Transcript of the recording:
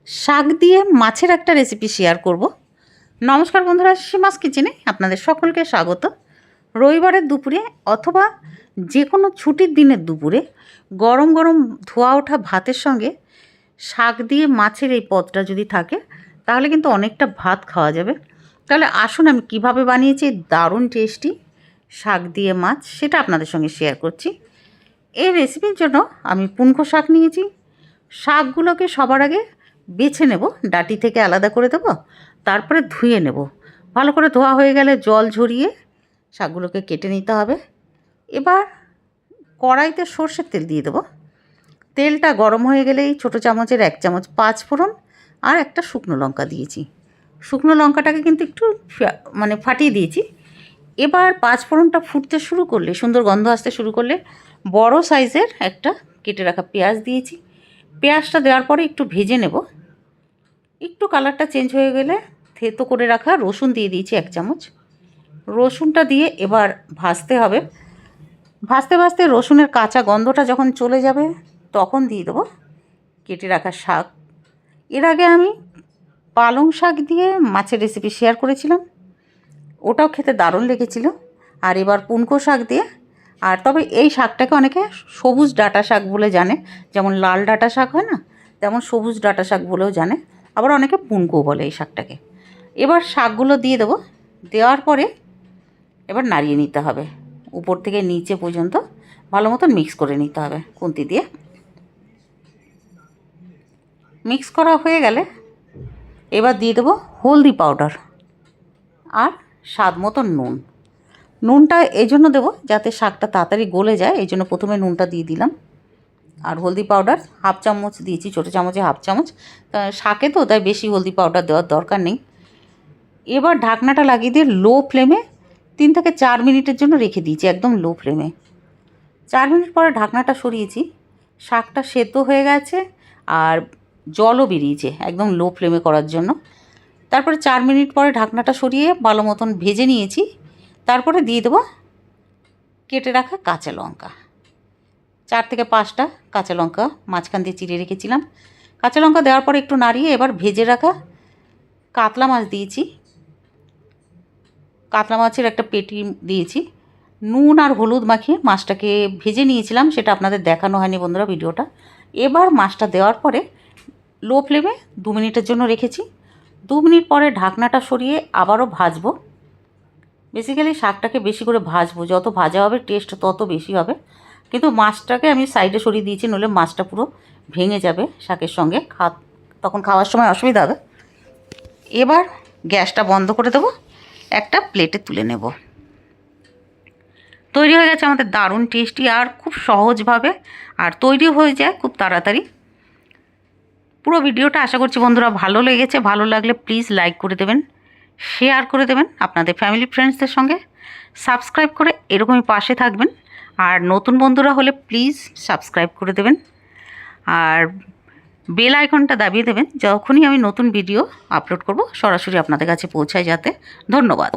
শাক দিয়ে মাছের একটা রেসিপি শেয়ার করব। নমস্কার বন্ধুরা, সীমাস কিচেনে আপনাদের সকলকে স্বাগত। রবিবারের দুপুরে অথবা যে কোনো ছুটির দিনের দুপুরে গরম গরম ধোয়া ওঠা ভাতের সঙ্গে শাক দিয়ে মাছের এই পদটা যদি থাকে তাহলে কিন্তু অনেকটা ভাত খাওয়া যাবে। তাহলে আসুন আমি কিভাবে বানিয়েছি দারুণ টেস্টি শাক দিয়ে মাছ, সেটা আপনাদের সঙ্গে শেয়ার করছি। এই রেসিপির জন্য আমি পুনকো শাক নিয়েছি। শাকগুলোকে সবার আগে বেছে নেব, ডাঁটি থেকে আলাদা করে দেব, তারপরে ধুয়ে নেব। ভালো করে ধোয়া হয়ে গেলে জল ঝরিয়ে শাকগুলোকে কেটে নিতে হবে। এবার কড়াইতে সর্ষের তেল দিয়ে দেবো। তেলটা গরম হয়ে গেলেই ছোটো চামচের 1 চামচ 5 ফোড়ন আর একটা শুকনো লঙ্কা দিয়েছি। শুকনো লঙ্কাটাকে কিন্তু একটু ফাটিয়ে দিয়েছি। এবার 5 ফোড়নটা ফুটতে শুরু করলে, সুন্দর গন্ধ আসতে শুরু করলে বড় সাইজের একটা কেটে রাখা পেঁয়াজ দিয়েছি। পেঁয়াজটা দেওয়ার পরে একটু ভেজে নেব। একটু কালারটা চেঞ্জ হয়ে গেলে থেতো করে রাখা রসুন দিয়ে দিয়েছি 1 চামচ। রসুনটা দিয়ে এবার ভাজতে হবে। ভাজতে ভাজতে রসুনের কাঁচা গন্ধটা যখন চলে যাবে তখন দিয়ে দেবো কেটে রাখা শাক। এর আগে আমি পালং শাক দিয়ে মাছের রেসিপি শেয়ার করেছিলাম, ওটাও খেতে দারুণ লেগেছিল। আর এবার পুনকো শাক দিয়ে, আর তবে এই শাকটাকে অনেকে সবুজ ডাঁটা শাক বলে জানে, যেমন লাল ডাঁটা শাক হয় না, তেমন সবুজ ডাঁটা শাক বলেও জানে, আবার অনেকে পুনকো বলে এই শাকটাকে। এবার শাকগুলো দিয়ে দেবো। দেওয়ার পরে এবার নাড়িয়ে নিতে হবে, উপর থেকে নিচে পর্যন্ত ভালো মতন মিক্স করে নিতে হবে খুন্তি দিয়ে। মিক্স করা হয়ে গেলে এবার দিয়ে দেবো হলদি পাউডার আর স্বাদ মতন নুন। নুনটা এই জন্য দেবো যাতে শাকটা তাড়াতাড়ি গলে যায়, এই জন্য প্রথমে নুনটা দিয়ে দিলাম। আর হলদি পাউডার 1/2 চামচ দিয়েছি, ছোটো চামচে 1/2 চামচ। শাকে তো তাই বেশি হলদি পাউডার দেওয়ার দরকার নেই। এবার ঢাকনাটা লাগিয়ে দিয়ে লো ফ্লেমে 3 থেকে 4 মিনিটের জন্য রেখে দিয়েছি, একদম লো ফ্লেমে। 4 মিনিট পরে ঢাকনাটা সরিয়েছি। শাকটা সেদ্ধ হয়ে গেছে আর জলও বেরিয়েছে একদম লো ফ্লেমে করার জন্য। তারপরে 4 মিনিট পরে ঢাকনাটা সরিয়ে ভালো মতন ভেজে নিয়েছি। তারপরে দিয়ে দেবো কেটে রাখা কাঁচা লঙ্কা। 4 থেকে 5টা কাঁচা লঙ্কা মাঝখান দিয়ে চিড়ে রেখেছিলাম। কাঁচা লঙ্কা দেওয়ার পরে একটু নাড়িয়ে এবার ভেজে রাখা কাতলা মাছ দিয়েছি। কাতলা মাছের একটা পেটি দিয়েছি। নুন আর হলুদ মাখিয়ে মাছটাকে ভেজে নিয়েছিলাম, সেটা আপনাদের দেখানো হয়নি বন্ধুরা ভিডিওটা। এবার মাছটা দেওয়ার পরে লো ফ্লেমে 2 মিনিটের জন্য রেখেছি। 2 মিনিট পরে ঢাকনাটা সরিয়ে আবারও ভাজবো। বেসিক্যালি শাকটাকে বেশি করে ভাজবো, যত ভাজা হবে টেস্ট তত বেশি হবে। কিন্তু মাছটাকে আমি সাইডে সরিয়ে দিয়েছি, নইলে মাছটা পুরো ভেঙে যাবে শাকের সঙ্গে, তখন খাওয়ার সময় অসুবিধা হবে। এবার গ্যাসটা বন্ধ করে দেবো, একটা প্লেটে তুলে নেব। তৈরি হয়ে গেছে আমাদের দারুণ টেস্টি আর খুব সহজভাবে, আর তৈরি হয়ে যায় খুব তাড়াতাড়ি। পুরো ভিডিওটা আশা করছি বন্ধুরা ভালো লেগেছে। ভালো লাগলে প্লিজ লাইক করে দেবেন, শেয়ার করে দেবেন আপনাদের ফ্যামিলি ফ্রেন্ডসদের সঙ্গে, সাবস্ক্রাইব করে এরকমই পাশে থাকবেন। আর নতুন বন্ধুরা হলে প্লিজ সাবস্ক্রাইব করে দেবেন আর বেল আইকনটা দাবিয়ে দেবেন, যখনই আমি নতুন ভিডিও আপলোড করব সরাসরি আপনাদের কাছে পৌঁছায় যাতে। ধন্যবাদ।